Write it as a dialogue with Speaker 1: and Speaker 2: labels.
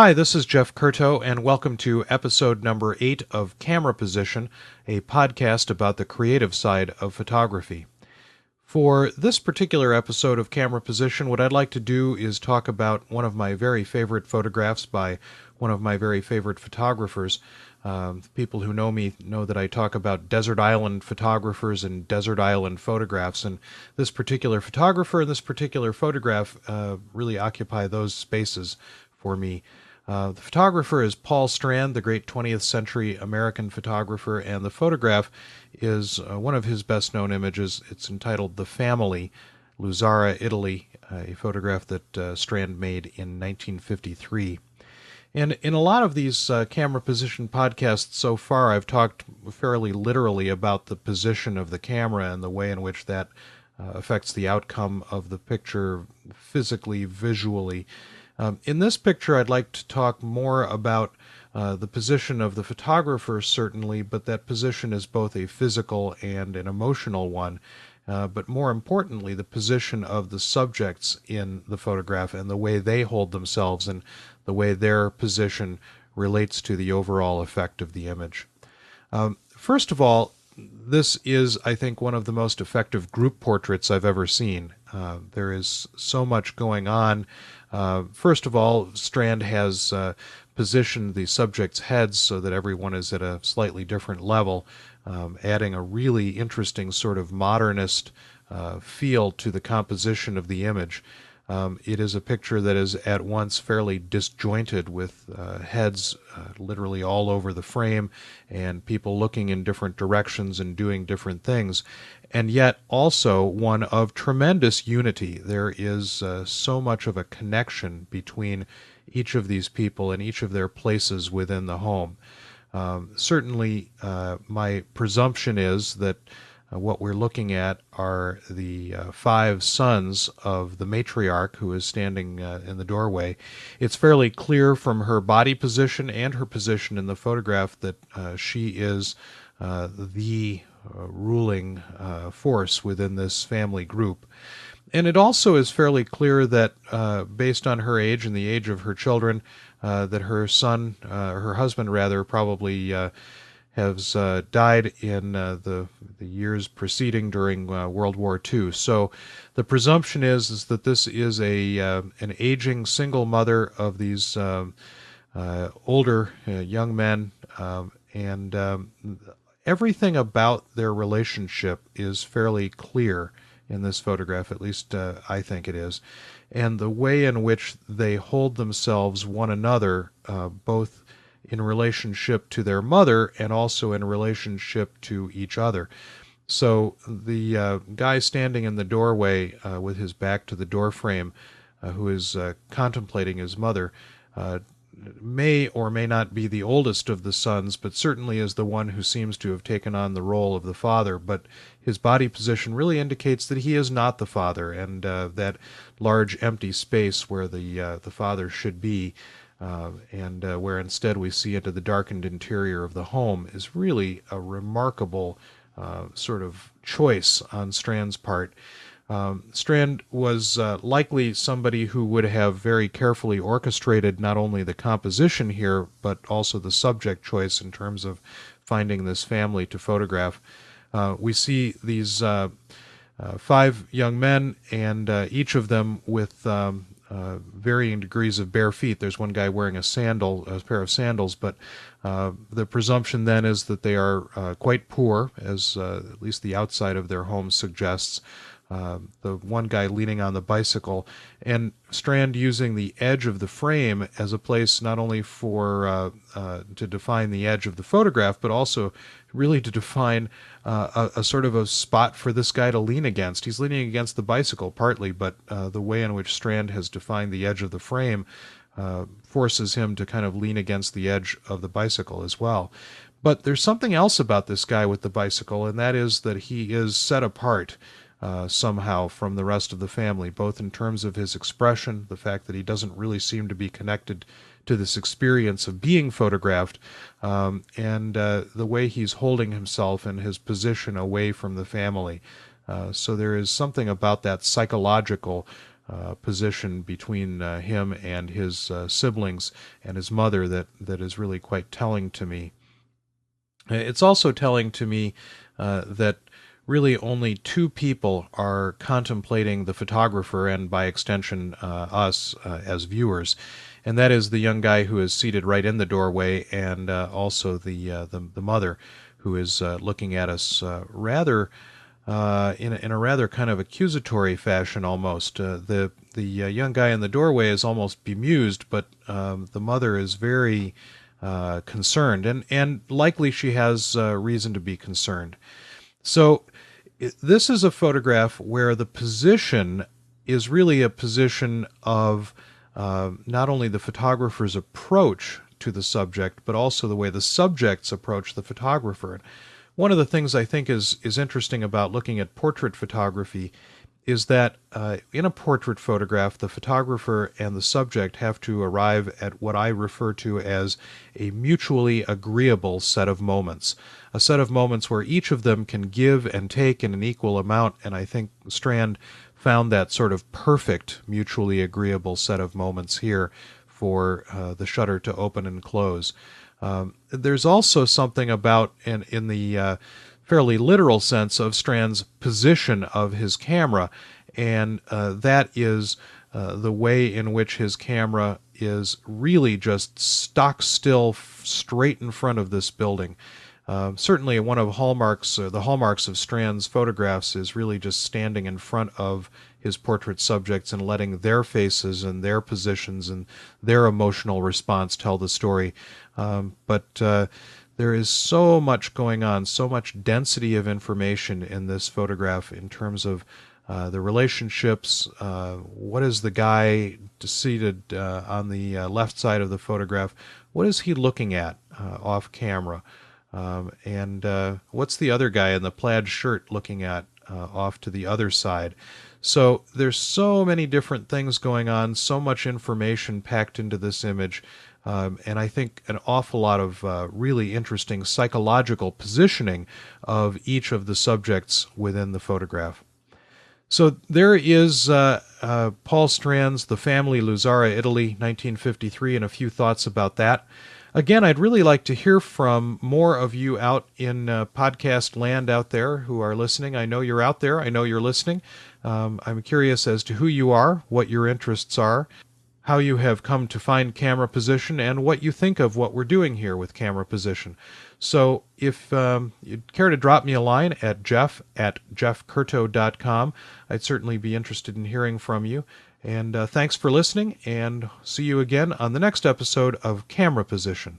Speaker 1: Hi, this is Jeff Curto, and welcome to episode number 8 of Camera Position, a podcast about the creative side of photography. For this particular episode of Camera Position, what I'd like to do is talk about one of my very favorite photographs by one of my very favorite photographers. People who know me know that I talk about desert island photographers and desert island photographs, and this particular photographer and this particular photograph really occupy those spaces for me. The photographer is Paul Strand, the great 20th century American photographer, and the photograph is one of his best-known images. It's entitled The Family, Luzzara, Italy, a photograph that Strand made in 1953. And in a lot of these camera position podcasts so far, I've talked fairly literally about the position of the camera and the way in which that affects the outcome of the picture physically, visually. In this picture, I'd like to talk more about the position of the photographer, certainly, but that position is both a physical and an emotional one. But more importantly, the position of the subjects in the photograph and the way they hold themselves and the way their position relates to the overall effect of the image. First of all, this is, I think, one of the most effective group portraits I've ever seen. There is so much going on. First of all, Strand has positioned the subjects' heads so that everyone is at a slightly different level, adding a really interesting sort of modernist feel to the composition of the image. It is a picture that is at once fairly disjointed, with heads literally all over the frame and people looking in different directions and doing different things, and yet also one of tremendous unity. There is so much of a connection between each of these people and each of their places within the home. Certainly, my presumption is that what we're looking at are the 5 sons of the matriarch who is standing in the doorway. It's fairly clear from her body position and her position in the photograph that she is the ruling force within this family group. And it also is fairly clear that, based on her age and the age of her children, that her husband rather, probably has died in the years preceding during World War II. So the presumption is that this is an aging single mother of these older young men, and everything about their relationship is fairly clear in this photograph, at least I think it is. And the way in which they hold themselves one another, both in relationship to their mother and also in relationship to each other. So the guy standing in the doorway with his back to the doorframe, who is contemplating his mother, may or may not be the oldest of the sons, but certainly is the one who seems to have taken on the role of the father. But his body position really indicates that he is not the father, and that large empty space where the father should be, and where instead we see into the darkened interior of the home, is really a remarkable sort of choice on Strand's part. Strand was likely somebody who would have very carefully orchestrated not only the composition here, but also the subject choice in terms of finding this family to photograph. We see these 5 young men, and each of them with varying degrees of bare feet. There's one guy wearing a pair of sandals, but the presumption then is that they are quite poor, as at least the outside of their home suggests. The one guy leaning on the bicycle, and Strand using the edge of the frame as a place not only for to define the edge of the photograph, but also really to define a sort of a spot for this guy to lean against. He's leaning against the bicycle partly, but the way in which Strand has defined the edge of the frame forces him to kind of lean against the edge of the bicycle as well. But there's something else about this guy with the bicycle, and that is that he is set apart somehow from the rest of the family, both in terms of his expression, the fact that he doesn't really seem to be connected to this experience of being photographed, and the way he's holding himself and his position away from the family. So there is something about that psychological position between him and his siblings and his mother that is really quite telling to me. It's also telling to me that really only two people are contemplating the photographer and by extension us as viewers, and that is the young guy who is seated right in the doorway, and also the mother who is looking at us rather in a rather kind of accusatory fashion almost. The young guy in the doorway is almost bemused, but the mother is very concerned, and likely she has reason to be concerned. So this is a photograph where the position is really a position of not only the photographer's approach to the subject, but also the way the subjects approach the photographer. One of the things I think is interesting about looking at portrait photography is that in a portrait photograph, the photographer and the subject have to arrive at what I refer to as a mutually agreeable set of moments. A set of moments where each of them can give and take in an equal amount, and I think Strand found that sort of perfect mutually agreeable set of moments here for the shutter to open and close. There's also something about, in the fairly literal sense, of Strand's position of his camera, and that is the way in which his camera is really just stock still straight in front of this building. Certainly one of the hallmarks of Strand's photographs is really just standing in front of his portrait subjects and letting their faces and their positions and their emotional response tell the story. But there is so much going on, so much density of information in this photograph in terms of the relationships. What is the guy seated on the left side of the photograph? What is he looking at off camera? And what's the other guy in the plaid shirt looking at off to the other side? So there's so many different things going on, so much information packed into this image, and I think an awful lot of really interesting psychological positioning of each of the subjects within the photograph. So there is Paul Strand's The Family, Luzzara, Italy, 1953, and a few thoughts about that. Again, I'd really like to hear from more of you out in podcast land out there who are listening. I know you're out there. I know you're listening. I'm curious as to who you are, what your interests are, how you have come to find camera position, and what you think of what we're doing here with camera position. So if you'd care to drop me a line at jeff@jeffcurto.com, I'd certainly be interested in hearing from you. And thanks for listening, and see you again on the next episode of Camera Position.